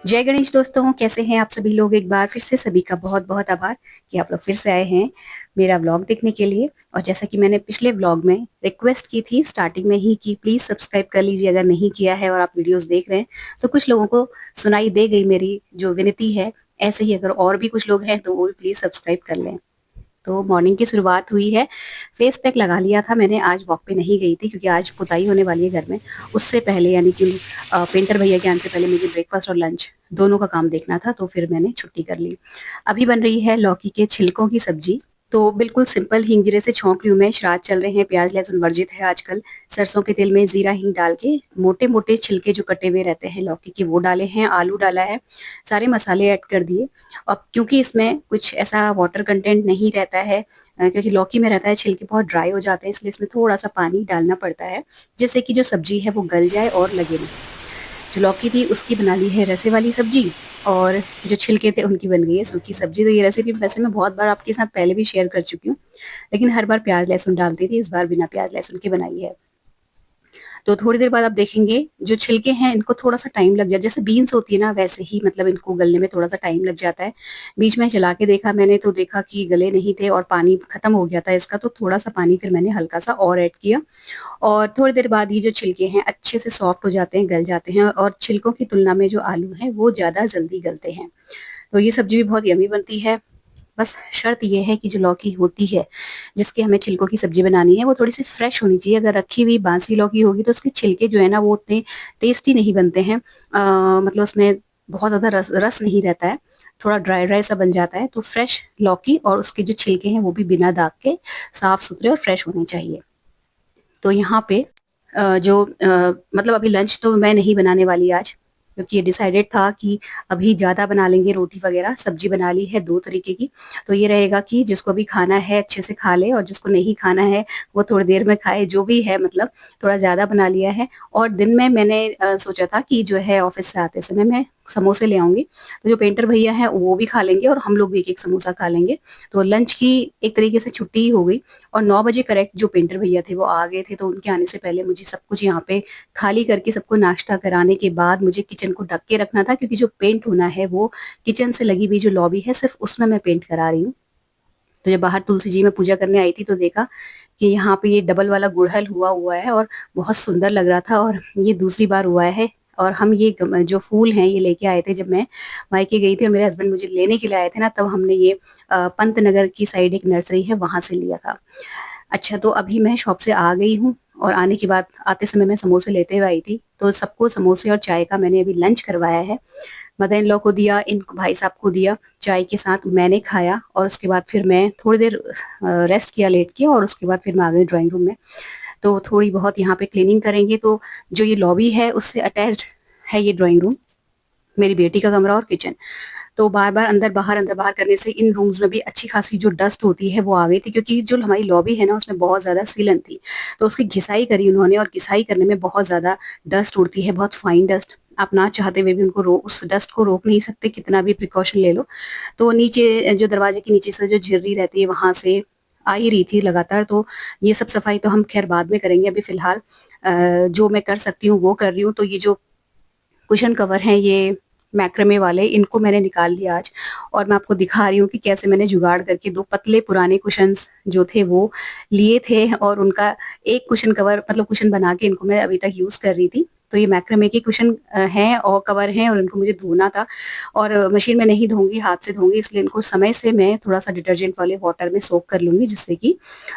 जय गणेश दोस्तों, कैसे हैं आप सभी लोग। एक बार फिर से सभी का बहुत बहुत आभार कि आप लोग फिर से आए हैं मेरा व्लॉग देखने के लिए। और जैसा कि मैंने पिछले व्लॉग में रिक्वेस्ट की थी स्टार्टिंग में ही कि प्लीज सब्सक्राइब कर लीजिए अगर नहीं किया है और आप वीडियोस देख रहे हैं, तो कुछ लोगों को सुनाई दे गई मेरी जो विनती है। ऐसे ही अगर और भी कुछ लोग हैं तो वो भी प्लीज सब्सक्राइब कर लें। तो मॉर्निंग की शुरुआत हुई है। फेस पैक लगा लिया था मैंने, आज वॉक पे नहीं गई थी क्योंकि आज पुताई होने वाली है घर में। उससे पहले यानी कि पेंटर भैया के आने से पहले मुझे ब्रेकफास्ट और लंच दोनों का काम देखना था, तो फिर मैंने छुट्टी कर ली। अभी बन रही है लौकी के छिलकों की सब्जी। तो बिल्कुल सिंपल हींग जीरे से छौंक रही हूँ मैं। श्राद्ध चल रहे हैं, प्याज लहसुन वर्जित है आजकल। सरसों के तेल में जीरा हींग डाल के मोटे मोटे छिलके जो कटे हुए रहते हैं लौकी के वो डाले हैं, आलू डाला है, सारे मसाले ऐड कर दिए। अब क्योंकि इसमें कुछ ऐसा वाटर कंटेंट नहीं रहता है, क्योंकि लौकी में रहता है छिलके बहुत ड्राई हो जाते हैं, इसलिए इसमें थोड़ा सा पानी डालना पड़ता है जिससे कि जो सब्जी है वो गल जाए और लगे नहीं। जो लौकी थी उसकी बना ली है रसे वाली सब्जी, और जो छिलके थे उनकी बन गई है सूखी सब्जी। तो ये रेसिपी वैसे मैं बहुत बार आपके साथ पहले भी शेयर कर चुकी हूँ, लेकिन हर बार प्याज लहसुन डालती थी, इस बार बिना प्याज लहसुन के बनाई है। तो थोड़ी देर बाद आप देखेंगे जो छिलके हैं इनको थोड़ा सा टाइम लग जाए, जैसे बीन्स होती है ना वैसे ही, मतलब इनको गलने में थोड़ा सा टाइम लग जाता है। बीच में चला के देखा मैंने तो देखा कि गले नहीं थे और पानी खत्म हो गया था इसका, तो थोड़ा सा पानी फिर मैंने हल्का सा और ऐड किया। और थोड़ी देर बाद ये जो छिलके हैं अच्छे से सॉफ्ट हो जाते हैं, गल जाते हैं, और छिलकों की तुलना में जो आलू हैं वो ज्यादा जल्दी गलते हैं। तो ये सब्जी भी बहुत यमी बनती है। बस शर्त ये है कि जो लौकी होती है जिसके हमें छिलकों की सब्जी बनानी है वो थोड़ी सी फ्रेश होनी चाहिए। अगर रखी हुई बासी लौकी होगी तो उसके छिलके जो है ना वो उतने टेस्टी नहीं बनते हैं। मतलब उसमें बहुत ज्यादा रस रस नहीं रहता है, थोड़ा ड्राई ड्राई सा बन जाता है। तो फ्रेश लौकी और उसके जो छिलके हैं वो भी बिना दाग के साफ सुथरे और फ्रेश होने चाहिए। तो यहाँ पे मतलब अभी लंच तो मैं नहीं बनाने वाली आज, क्योंकि ये डिसाइडेड था कि अभी ज़्यादा बना लेंगे रोटी वगैरह। सब्जी बना ली है दो तरीके की, तो ये रहेगा कि जिसको भी खाना है अच्छे से खा ले और जिसको नहीं खाना है वो थोड़ी देर में खाए, जो भी है मतलब थोड़ा ज़्यादा बना लिया है। और दिन में मैंने सोचा था कि जो है ऑफिस से आते समय मैं समोसे ले आऊंगी, तो जो पेंटर भैया हैं वो भी खा लेंगे और हम लोग भी एक एक समोसा खा लेंगे। तो लंच की एक तरीके से छुट्टी ही हो गई। और 9 बजे करेक्ट जो पेंटर भैया थे वो आ गए थे, तो उनके आने से पहले मुझे सब कुछ यहाँ पे खाली करके सबको नाश्ता कराने के बाद मुझे किचन को ढक के रखना था, क्योंकि जो पेंट होना है वो किचन से लगी हुई जो लॉबी है सिर्फ उसमें मैं पेंट करा रही हूँ। तो जब बाहर तुलसी जी में पूजा करने आई थी तो देखा कि यहाँ पे ये डबल वाला गुड़हल हुआ हुआ है और बहुत सुंदर लग रहा था, और ये दूसरी बार हुआ है। और हम ये जो फूल हैं ये लेके आए थे जब मैं मायके गई थी और मेरे हस्बैंड मुझे लेने के लिए आए थे ना, तब हमने ये पंत नगर की साइड एक नर्सरी है वहां से लिया था। अच्छा, तो अभी मैं शॉप से आ गई हूँ और आने के बाद आते समय मैं समोसे लेते हुए आई थी, तो सबको समोसे और चाय का मैंने अभी लंच करवाया है। मदर इन लॉ को दिया, इन भाई साहब को दिया, चाय के साथ मैंने खाया, और उसके बाद फिर मैं थोड़ी देर रेस्ट किया लेट के, और उसके बाद फिर मैं आ गई ड्राइंग रूम में। तो थोड़ी बहुत यहाँ पे क्लीनिंग करेंगे। तो जो ये लॉबी है उससे अटैच्ड है ये ड्राइंग रूम, मेरी बेटी का कमरा और किचन। तो बार-बार अंदर बाहर करने से इन रूम्स में भी अच्छी खासी जो डस्ट होती है वो आ गई थी, क्योंकि जो हमारी लॉबी है ना उसमें बहुत ज़्यादा सीलन थी। तो उसकी घिसाई करी उन्होंने, और घिसाई करने में बहुत ज़्यादा डस्ट उड़ती है, बहुत फाइन डस्ट। आप ना चाहते हुए भी उनको उस डस्ट को रोक नहीं सकते, कितना भी प्रिकॉशन ले लो। तो नीचे जो दरवाजे के नीचे से जो झिर्री रहती है वहाँ से आ ही रही थी लगातार। तो ये सब सफाई तो हम खैर बाद में करेंगे, अभी फिलहाल जो मैं कर सकती हूँ वो कर रही हूँ। तो ये जो कुशन कवर हैं ये मैक्रामे वाले, इनको मैंने निकाल लिया आज, और मैं आपको दिखा रही हूँ कि कैसे मैंने जुगाड़ करके दो पतले पुराने कुशन्स जो थे वो लिए थे, और उनका एक कुशन कवर मतलब कुशन बना के इनको मैं अभी तक यूज कर रही थी। तो ये मैक्रामे के कुशन हैं और कवर हैं, और इनको मुझे धोना था, और मशीन में नहीं धोऊंगी हाथ से धोऊंगी, इसलिए इनको समय से मैं थोड़ा सा डिटर्जेंट वाले वाटर में सोक कर लूंगी, जिससे कि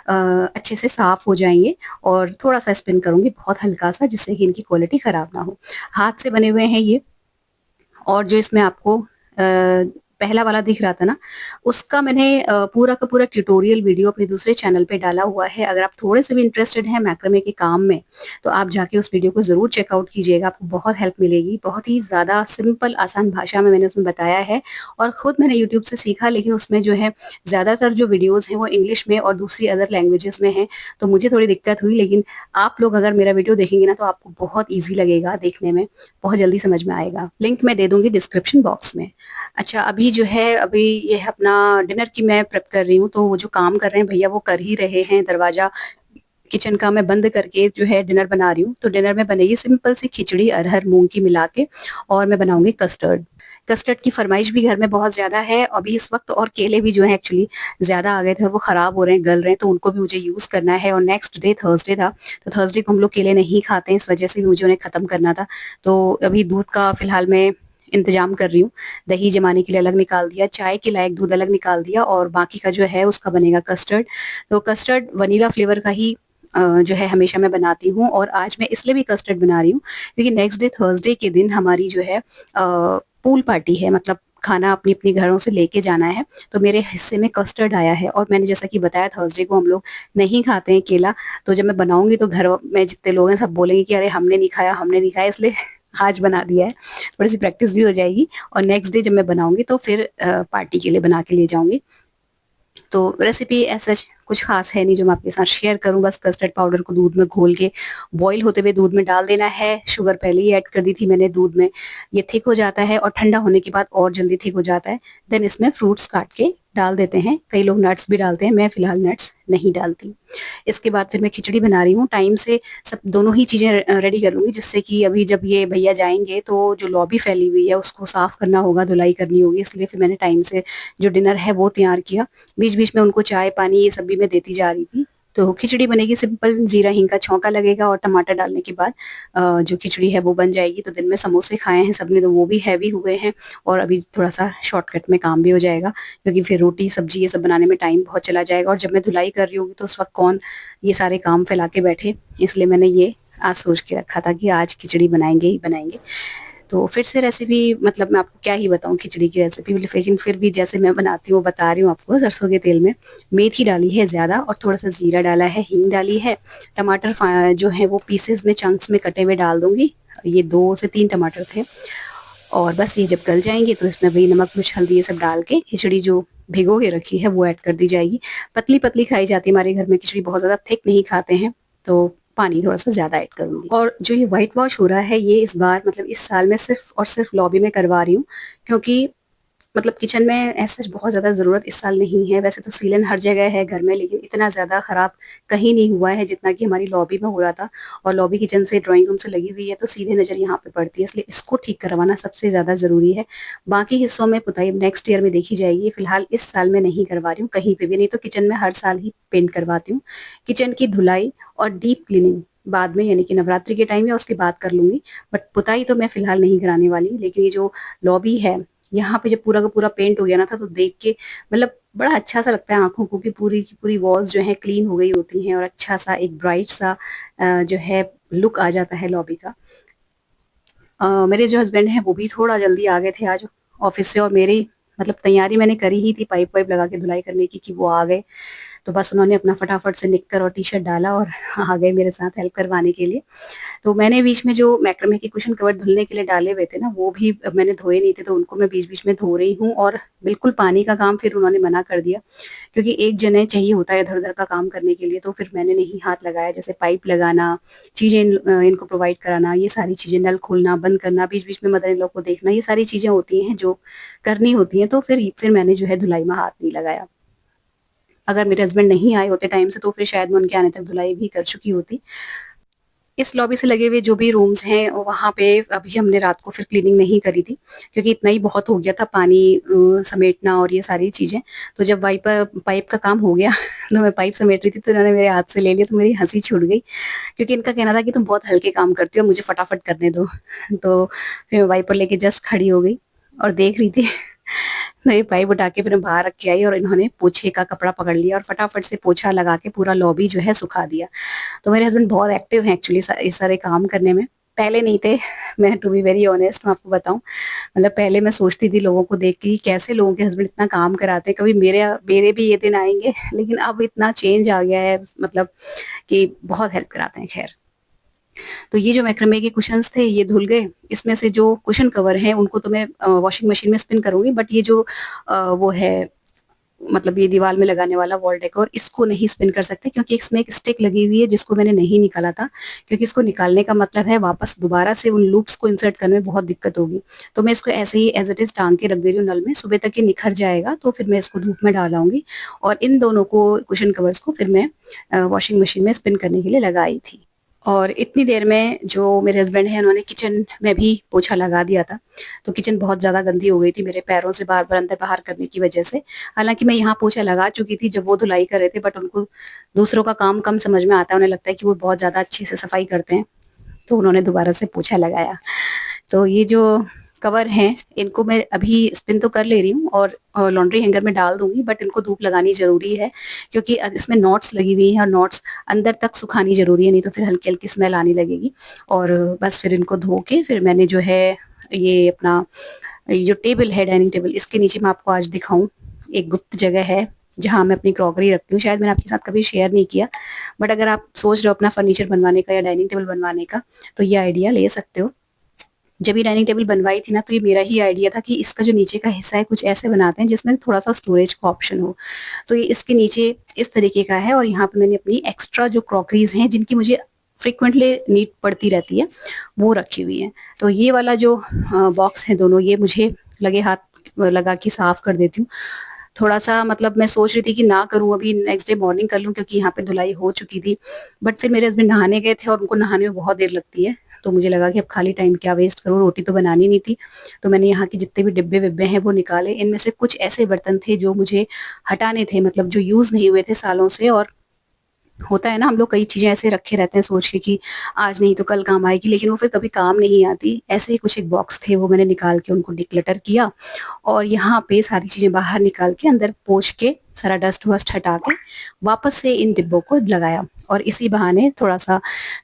अच्छे से साफ हो जाएंगे। और थोड़ा सा स्पिन करूंगी बहुत हल्का सा, जिससे कि इनकी क्वालिटी खराब ना हो। हाथ से बने हुए हैं ये। और जो इसमें आपको पहला वाला दिख रहा था ना, उसका मैंने पूरा का पूरा ट्यूटोरियल वीडियो अपने दूसरे चैनल पे डाला हुआ है। अगर आप थोड़े से भी इंटरेस्टेड हैं मैक्रामे के काम में, तो आप जाके उस वीडियो को ज़रूर चेकआउट कीजिएगा, आपको बहुत हेल्प मिलेगी। बहुत ही ज़्यादा सिंपल आसान भाषा में मैंने उसमें बताया है, और ख़ुद मैंने यूट्यूब से सीखा, लेकिन उसमें जो है ज़्यादातर जो वीडियोज़ हैं वो इंग्लिश में और दूसरी अदर लैंग्वेजेस में हैं, तो मुझे थोड़ी दिक्कत हुई। लेकिन आप लोग अगर मेरा वीडियो देखेंगे ना तो आपको बहुत ईजी लगेगा देखने में, बहुत जल्दी समझ में आएगा। लिंक मैं दे दूंगी डिस्क्रिप्शन बॉक्स में। अच्छा, अभी जो है अभी ये है अपना डिनर की मैं प्रेप कर रही हूँ, तो वो जो काम कर रहे हैं भैया वो कर ही रहे हैं। दरवाजा किचन का मैं बंद करके जो है डिनर बना रही हूँ। तो डिनर में बनेगी सिंपल सी खिचड़ी अरहर मूंग की मिला के, और मैं बनाऊंगी कस्टर्ड। कस्टर्ड की फरमाइश भी घर में बहुत ज़्यादा है अभी इस वक्त, और केले भी जो हैं एक्चुअली ज़्यादा आ गए थे और वो ख़राब हो रहे हैं, गल रहे हैं, तो उनको भी मुझे यूज़ करना है। और नेक्स्ट डे थर्सडे था, तो थर्सडे को हम लोग केले नहीं खाते हैं, इस वजह से भी मुझे उन्हें ख़त्म करना था। तो अभी दूध का फ़िलहाल मैं इंतज़ाम कर रही हूँ। दही जमाने के लिए अलग निकाल दिया, चाय के लायक दूध अलग निकाल दिया, और बाकी का जो है उसका बनेगा कस्टर्ड। तो कस्टर्ड वनीला फ्लेवर का ही जो है हमेशा मैं बनाती हूँ, और आज मैं इसलिए भी कस्टर्ड बना रही हूँ क्योंकि नेक्स्ट डे थर्सडे के दिन हमारी जो है पूल पार्टी है, मतलब खाना अपनी अपनी घरों से लेके जाना है। तो मेरे हिस्से में कस्टर्ड आया है, और मैंने जैसा कि बताया थर्सडे को हम लोग नहीं खाते हैं केला, तो जब मैं बनाऊंगी तो घर में जितने लोग हैं सब बोलेंगे कि अरे हमने नहीं खाया, हमने नहीं खाया, इसलिए आज बना दिया है। थोड़ी सी प्रैक्टिस भी हो जाएगी, और नेक्स्ट डे जब मैं बनाऊंगी तो फिर पार्टी के लिए बना के ले जाऊंगी। तो रेसिपी ऐसा कुछ खास है नहीं जो मैं आपके साथ शेयर करूं, बस कस्टर्ड पाउडर को दूध में घोल के बॉईल होते हुए दूध में डाल देना है। शुगर पहले ही ऐड कर दी थी मैंने दूध में, ये थिक हो जाता है और ठंडा होने के बाद और जल्दी थिक हो जाता है। देन इसमें फ्रूट्स काट के डाल देते हैं, कई लोग नट्स भी डालते हैं, मैं फिलहाल नट्स नहीं डालती। इसके बाद फिर मैं खिचड़ी बना रही हूँ, टाइम से सब दोनों ही चीज़ें रेडी कर लूँगी, जिससे कि अभी जब ये भैया जाएंगे तो जो लॉबी फैली हुई है उसको साफ करना होगा, धुलाई करनी होगी, इसलिए फिर मैंने टाइम से जो डिनर है वो तैयार किया। बीच बीच में उनको चाय पानी ये सब भी मैं देती जा रही थी। तो खिचड़ी बनेगी सिंपल, जीरा हींग का छौंका लगेगा और टमाटर डालने के बाद जो खिचड़ी है वो बन जाएगी। तो दिन में समोसे खाए हैं सबने, तो वो भी हैवी हुए हैं, और अभी थोड़ा सा शॉर्टकट में काम भी हो जाएगा, क्योंकि फिर रोटी सब्जी ये सब बनाने में टाइम बहुत चला जाएगा, और जब मैं धुलाई कर रही होगी तो उस वक्त कौन ये सारे काम फैला के बैठे, इसलिए मैंने ये आज सोच के रखा था कि आज खिचड़ी बनाएंगे ही बनाएंगे। तो फिर से रेसिपी, मतलब मैं आपको क्या ही बताऊँ खिचड़ी की रेसिपी, लेकिन फिर भी जैसे मैं बनाती हूँ बता रही हूँ आपको। सरसों के तेल में मेथी डाली है ज़्यादा, और थोड़ा सा जीरा डाला है, हींग डाली है, टमाटर जो है वो पीसेस में चंक्स में कटे हुए डाल दूंगी। ये 2 से 3 टमाटर थे, और बस ये जब गल जाएंगे तो इसमें वही नमक मिर्च हल्दी ये सब डाल के खिचड़ी जो भिगो के रखी है वो ऐड कर दी जाएगी। पतली पतली खाई जाती है हमारे घर में खिचड़ी, बहुत ज़्यादा थिक नहीं खाते हैं, तो पानी थोड़ा सा ज़्यादा ऐड करूँगी। और जो ये व्हाइट वॉश हो रहा है ये इस बार, मतलब इस साल में सिर्फ और सिर्फ लॉबी में करवा रही हूँ, क्योंकि मतलब किचन में ऐसा बहुत ज़्यादा ज़रूरत इस साल नहीं है। वैसे तो सीलन हर जगह है घर में, लेकिन इतना ज़्यादा ख़राब कहीं नहीं हुआ है जितना कि हमारी लॉबी में हो रहा था। और लॉबी किचन से ड्राइंग रूम से लगी हुई है, तो सीधे नज़र यहाँ पे पड़ती है, इसलिए इसको ठीक करवाना सबसे ज़्यादा ज़रूरी है। बाकी हिस्सों में पुताई नेक्स्ट ईयर में देखी जाएगी, फिलहाल इस साल में नहीं करवा रही हूँ कहीं पे भी। नहीं तो किचन में हर साल ही पेंट करवाती हूँ। किचन की धुलाई और डीप क्लीनिंग बाद में, यानी कि नवरात्रि के टाइम या उसके बाद कर लूंगी, बट पुताई तो मैं फिलहाल नहीं कराने वाली। लेकिन ये जो लॉबी है यहाँ पे जब पूरा का पूरा पेंट हो गया ना था, तो देख के मतलब बड़ा अच्छा सा लगता है आंखों को कि पूरी की पूरी वॉल्स जो है क्लीन हो गई होती हैं, और अच्छा सा एक ब्राइट सा जो है लुक आ जाता है लॉबी का। मेरे जो हस्बैंड हैं वो भी थोड़ा जल्दी आ गए थे आज ऑफिस से, और मेरी मतलब तैयारी मैंने करी ही थी पाइप वाइप लगा के धुलाई करने की कि वो आ गए। तो बस उन्होंने अपना फटाफट से निक्कर और टी शर्ट डाला और आ गए मेरे साथ हेल्प करवाने के लिए। तो मैंने बीच में जो मैक्रोमे के कुशन कवर धुलने के लिए डाले हुए थे ना, वो भी मैंने धोए नहीं थे, तो उनको मैं बीच बीच में धो रही हूँ। और बिल्कुल पानी का काम फिर उन्होंने मना कर दिया, क्योंकि एक जने चाहिए होता है इधर उधर का काम करने के लिए, तो फिर मैंने नहीं हाथ लगाया। जैसे पाइप लगाना, चीजें इनको प्रोवाइड कराना, ये सारी चीजें, नल खोलना बंद करना, बीच बीच में मदर इन लॉ को देखना, ये सारी चीजें होती हैं जो करनी होती हैं। तो फिर मैंने जो है धुलाई में हाथ नहीं लगाया। अगर मेरे हस्बैंड नहीं आए होते टाइम से तो फिर शायद मैं उनके आने तक धुलाई भी कर चुकी होती। इस लॉबी से लगे हुए जो भी रूम्स हैं वहाँ पे अभी हमने रात को फिर क्लीनिंग नहीं करी थी, क्योंकि इतना ही बहुत हो गया था पानी समेटना और ये सारी चीज़ें। तो जब वाइपर पाइप का काम हो गया तो मैं पाइप समेट रही थी, तो इन्होंने मेरे हाथ से ले लिया, तो मेरी हंसी छूट गई, क्योंकि इनका कहना था कि तुम बहुत हल्के काम करती हो, मुझे फटाफट करने दो। तो फिर मैं वाइपर लेके जस्ट खड़ी हो गई और देख रही थी। तो ये पाइप उठा के फिर मैं बाहर रख के आई, और इन्होंने पोछे का कपड़ा पकड़ लिया और फटाफट से पोछा लगा के पूरा लॉबी जो है सुखा दिया। तो मेरे हस्बैंड बहुत एक्टिव हैं एक्चुअली इस सारे काम करने में। पहले नहीं थे, मैं टू बी वेरी ऑनेस्ट मैं आपको बताऊं, मतलब पहले मैं सोचती थी लोगों को देख के कि कैसे लोगों के हस्बैंड इतना काम कराते हैं, कभी मेरे मेरे भी ये दिन आएंगे। लेकिन अब इतना चेंज आ गया है, मतलब कि बहुत हेल्प कराते हैं। खैर, तो ये जो मैक्रामे के कुशन्स थे ये धुल गए। इसमें से जो कुशन कवर हैं उनको तो मैं वॉशिंग मशीन में स्पिन करूंगी, बट ये जो वो है, मतलब ये दीवार में लगाने वाला वॉल डेकोर, इसको नहीं स्पिन कर सकते, क्योंकि इसमें एक स्टिक लगी हुई है जिसको मैंने नहीं निकाला था। क्योंकि इसको निकालने का मतलब है वापस दोबारा से उन लूप्स को इंसर्ट करने में बहुत दिक्कत होगी। तो मैं इसको ऐसे ही एज इट इज टांग के रख दे रही हूँ नल में, सुबह तक ये निखर जाएगा, तो फिर मैं इसको धूप में डालाऊंगी। और इन दोनों को कुशन कवर्स को फिर मैं वॉशिंग मशीन में स्पिन करने के लिए लगाई थी। और इतनी देर में जो मेरे हस्बैंड हैं उन्होंने किचन में भी पोछा लगा दिया था। तो किचन बहुत ज़्यादा गंदी हो गई थी मेरे पैरों से बार-बार अंदर-बाहर करने की वज़ह से। हालाँकि मैं यहाँ पोछा लगा चुकी थी जब वो धुलाई कर रहे थे, बट उनको दूसरों का काम कम समझ में आता है, उन्हें लगता है कि वो बहुत ज़्यादा अच्छे से सफाई करते हैं। तो उन्होंने दोबारा से पोछा लगाया। तो ये जो कवर हैं, इनको मैं अभी स्पिन तो कर ले रही हूँ और लॉन्ड्री हैंगर में डाल दूँगी, बट इनको धूप लगानी ज़रूरी है क्योंकि इसमें नॉट्स लगी हुई हैं और नॉट्स अंदर तक सुखानी ज़रूरी है, नहीं तो फिर हल्की-हल्की स्मेल आने लगेगी। और बस फिर इनको धो के फिर मैंने जो है ये अपना ये जो टेबल है डाइनिंग टेबल, इसके नीचे मैं आपको आज दिखाऊँ, एक गुप्त जगह है जहाँ मैं अपनी क्रॉकरी रखती हूँ। शायद मैंने आपके साथ कभी शेयर नहीं किया, बट अगर आप सोच रहे हो अपना फर्नीचर बनवाने का या डाइनिंग टेबल बनवाने का, तो ये आइडिया ले सकते हो। जब ये डाइनिंग टेबल बनवाई थी ना, तो ये मेरा ही आइडिया था कि इसका जो नीचे का हिस्सा है कुछ ऐसे बनाते हैं जिसमें थोड़ा-सा स्टोरेज का ऑप्शन हो। तो ये इसके नीचे इस तरीके का है और यहाँ पे मैंने अपनी एक्स्ट्रा जो क्रॉकरीज़ हैं जिनकी मुझे फ्रीक्वेंटली नीड पड़ती रहती है, वो रखी हुई हैं। तो ये वाला जो बॉक्स है दोनों, ये मुझे लगे हाथ लगा के साफ कर देती हूँ। थोड़ा-सा मतलब मैं सोच रही थी कि ना करूँ, अभी नेक्स्ट डे मॉर्निंग कर लूँ क्योंकि यहाँ पे धुलाई हो चुकी थी। बट फिर मेरे हस्बैंड नहाने गए थे और उनको नहाने में बहुत देर लगती है। तो मुझे लगा कि अब खाली टाइम क्या वेस्ट करूँ, रोटी तो बनानी नहीं थी। तो मैंने यहाँ के जितने भी डिब्बे-विब्बे हैं वो निकाले। इनमें से कुछ ऐसे बर्तन थे जो मुझे हटाने थे, मतलब जो यूज़ नहीं हुए थे सालों से। और होता है ना, हम लोग कई चीज़ें ऐसे रखे रहते हैं सोच के कि आज नहीं तो कल काम आएगी, लेकिन वो फिर कभी काम नहीं आती। ऐसे ही कुछ एक बॉक्स थे, वो मैंने निकाल के उनको डिक्लटर किया और यहाँ पे सारी चीज़ें बाहर निकाल के अंदर पोंछ के सारा डस्ट-वस्ट हटा के वापस से इन डिब्बों को लगाया। और इसी बहाने थोड़ा-सा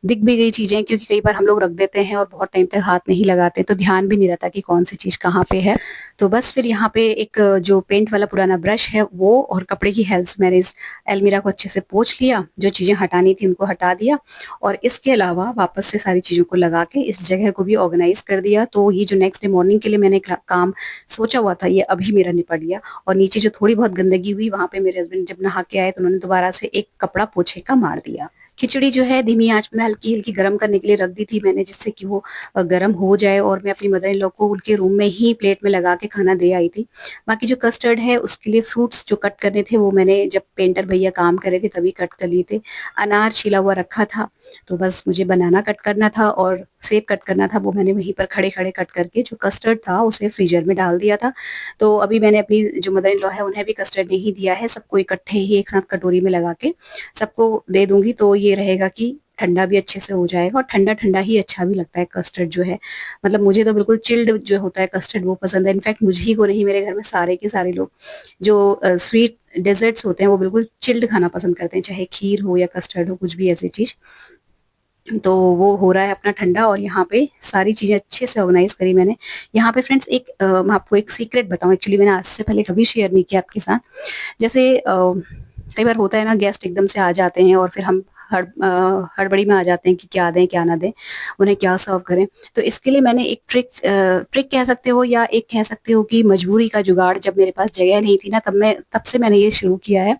दिख भी गई चीज़ें, क्योंकि कई बार हम लोग रख देते हैं और बहुत टाइम तक हाथ नहीं लगाते, तो ध्यान भी नहीं रहता कि कौन-सी चीज़ कहाँ पे है। तो बस फिर यहाँ पे एक जो पेंट वाला पुराना ब्रश है वो और कपड़े की हेल्प से मैंने इस अलमीरा को अच्छे से पोंछ लिया, जो चीज़ें हटानी थी उनको हटा दिया और इसके अलावा वापस से सारी चीज़ों को लगा के इस जगह को भी ऑर्गेनाइज़ कर दिया। तो ये जो नेक्स्ट डे मॉर्निंग के लिए मैंने काम सोचा हुआ था, ये अभी मेरा निपट गया। और नीचे जो थोड़ी बहुत गंदगी हुई, वहाँ पे मेरे हस्बैंड जब नहा के आए तो उन्होंने दोबारा से एक कपड़ा पोंछे का मार दिया। खिचड़ी जो है धीमी आँच में हल्की-हल्की गरम करने के लिए रख दी थी मैंने, जिससे कि वो गरम हो जाए और मैं अपनी मदर इन लॉ को उनके रूम में ही प्लेट में लगा के खाना दे आई थी। बाकी जो कस्टर्ड है उसके लिए फ्रूट्स जो कट करने थे वो मैंने जब पेंटर भैया काम कर रहे थे तभी कट कर लिए थे। अनार छिला हुआ रखा था, तो बस मुझे बनाना कट करना था और सेब कट करना था, वो मैंने वहीं पर खड़े-खड़े कट करके जो कस्टर्ड था उसे फ्रीज़र में डाल दिया था। तो अभी मैंने अपनी जो मदर इन लॉ है उन्हें भी कस्टर्ड नहीं दिया है, सबको इकट्ठे ही एक साथ कटोरी में लगा के सबको दे दूँगी, तो ये रहेगा कि ठंडा भी अच्छे से हो जाएगा और ठंडा-ठंडा ही अच्छा भी लगता है कस्टर्ड जो है। मतलब मुझे तो बिल्कुल चिल्ड जो होता है कस्टर्ड वो पसंद है। इनफैक्ट मुझे ही को नहीं, मेरे घर में सारे के सारे लोग जो स्वीट डेज़र्ट्स होते हैं वो बिल्कुल चिल्ड खाना पसंद करते हैं, चाहे खीर हो या कस्टर्ड हो, कुछ भी ऐसी चीज़। तो वो हो रहा है अपना ठंडा और यहाँ पे सारी चीज़ें अच्छे से ऑर्गेनाइज़ करी मैंने। यहाँ पे फ्रेंड्स एक मैं आपको एक सीक्रेट बताऊँ, एक्चुअली मैंने आज से पहले कभी शेयर नहीं किया आपके साथ। जैसे कई बार होता है ना, गेस्ट एकदम से आ जाते हैं और फिर हम हड़बड़ी में आ जाते हैं कि क्या दें, क्या ना दें, उन्हें क्या सर्व करें। तो इसके लिए मैंने एक ट्रिक कह सकते हो या एक कह सकते हो कि मजबूरी का जुगाड़, जब मेरे पास जगह नहीं थी ना तब से मैंने ये शुरू किया है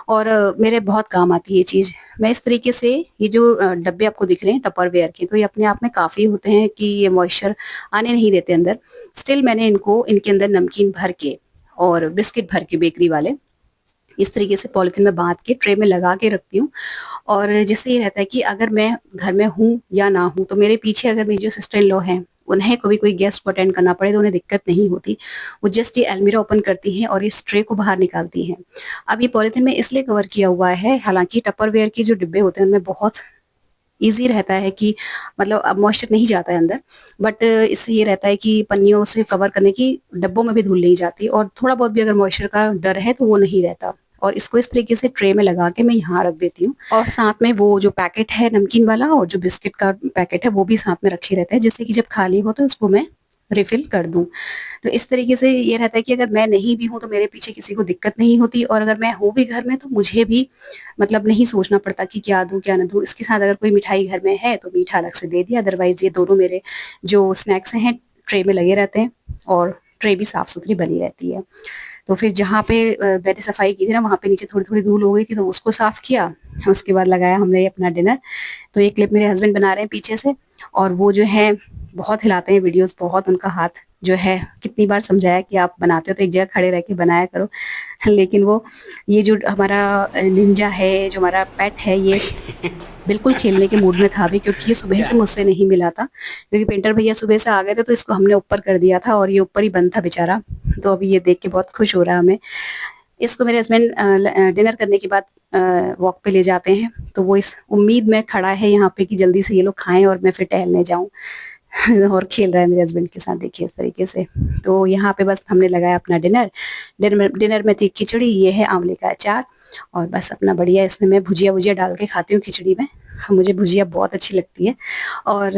और मेरे बहुत काम आती है ये चीज़। मैं इस तरीके से ये जो डब्बे आपको दिख रहे हैं टपरवेयर के, तो ये अपने आप में काफ़ी होते हैं कि ये मॉइस्चर आने नहीं देते अंदर। स्टिल मैंने इनको इनके अंदर नमकीन भर के और बिस्किट भर के बेकरी वाले इस तरीके से पॉलिथीन में बाँध के ट्रे में लगा के रखती हूँ। और जिससे ये रहता है कि अगर मैं घर में हूँ या ना हूँ, तो मेरे पीछे अगर मेरी जो सिस्टर इन लॉ हैं, उन्हें कभी कोई गेस्ट को अटेंड करना पड़े तो उन्हें दिक्कत नहीं होती। वो जस्ट ये अलमीरा ओपन करती हैं और इस ट्रे को बाहर निकालती हैं। अब ये पॉलिथीन में इसलिए कवर किया हुआ है, हालाँकि टपरवेयर के जो डिब्बे होते हैं उनमें बहुत ईज़ी रहता है कि मतलब अब मॉइस्चर नहीं जाता है अंदर, बट इससे ये रहता है कि पन्नियों से कवर करने की डब्बों में भी धूल नहीं जाती और थोड़ा बहुत भी अगर मॉइस्चर का डर है तो वो नहीं रहता। और इसको इस तरीके से ट्रे में लगा के मैं यहाँ रख देती हूँ और साथ में वो जो पैकेट है नमकीन वाला और जो बिस्किट का पैकेट है वो भी साथ में रखे रहते हैं, जिससे कि जब खाली हो तो उसको मैं रिफ़िल कर दूँ। तो इस तरीके से ये रहता है कि अगर मैं नहीं भी हूँ तो मेरे पीछे किसी को दिक्कत नहीं होती और अगर मैं हूँ भी घर में तो मुझे भी मतलब नहीं सोचना पड़ता कि क्या दूँ, क्या ना दूँ। इसके साथ अगर कोई मिठाई घर में है तो मीठा अलग से दे दिया, अदरवाइज़ ये दोनों मेरे जो स्नैक्स हैं ट्रे में लगे रहते हैं और ट्रे भी साफ-सुथरी बनी रहती है। तो फिर जहाँ पे मैंने सफाई की थी ना, वहाँ पे नीचे थोड़ी-थोड़ी धूल हो गई थी तो उसको साफ किया। उसके बाद लगाया हमने अपना डिनर। तो ये क्लिप मेरे हस्बैंड बना रहे हैं पीछे से और वो जो है बहुत हिलाते हैं वीडियोस, बहुत उनका हाथ जो है, कितनी बार समझाया कि आप बनाते हो तो एक जगह खड़े रह के बनाया करो। लेकिन वो ये जो हमारा निंजा है, जो हमारा पेट है, ये बिल्कुल खेलने के मूड में था अभी, क्योंकि ये सुबह से क्या? मुझसे नहीं मिला था, क्योंकि पेंटर भैया सुबह से आ गए थे तो इसको हमने ऊपर कर दिया था और ये ऊपर ही बंद था बेचारा। तो अभी ये देख के बहुत खुश हो रहा है हमें। इसको मेरे हस्बैंड डिनर करने के बाद वॉक पे ले जाते हैं, तो वो इस उम्मीद में खड़ा है यहाँ पे कि जल्दी से ये लोग खाएं और मैं फिर टहलने जाऊं। और खेल रहा है मेरे हस्बैंड के साथ, देखिए इस तरीके से। तो यहाँ पे बस हमने लगाया अपना डिनर। डिनर में थी खिचड़ी, ये है आंवले का अचार, और बस अपना बढ़िया इसमें मैं भुजिया वुजिया डाल के खाती हूँ खिचड़ी में। मुझे भुजिया बहुत अच्छी लगती है। और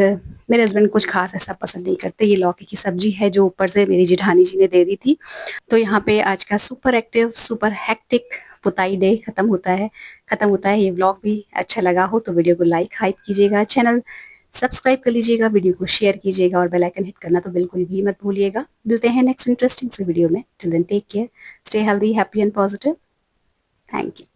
मेरे हस्बैंड कुछ खास ऐसा पसंद नहीं करते। ये लौकी की सब्जी है जो ऊपर से मेरी जेठानी जी ने दे दी थी। तो यहाँ पे आज का सुपर एक्टिव सुपर हेक्टिक पुताई डे खत्म होता है। ये व्लॉग भी अच्छा लगा हो तो वीडियो को लाइक हाइप कीजिएगा, चैनल सब्सक्राइब कर लीजिएगा, वीडियो को शेयर कीजिएगा और बेल आइकन हिट करना तो बिल्कुल भी मत भूलिएगा। मिलते हैं नेक्स्ट इंटरेस्टिंग से वीडियो में। Till then take care, stay healthy, happy and positive. Thank you.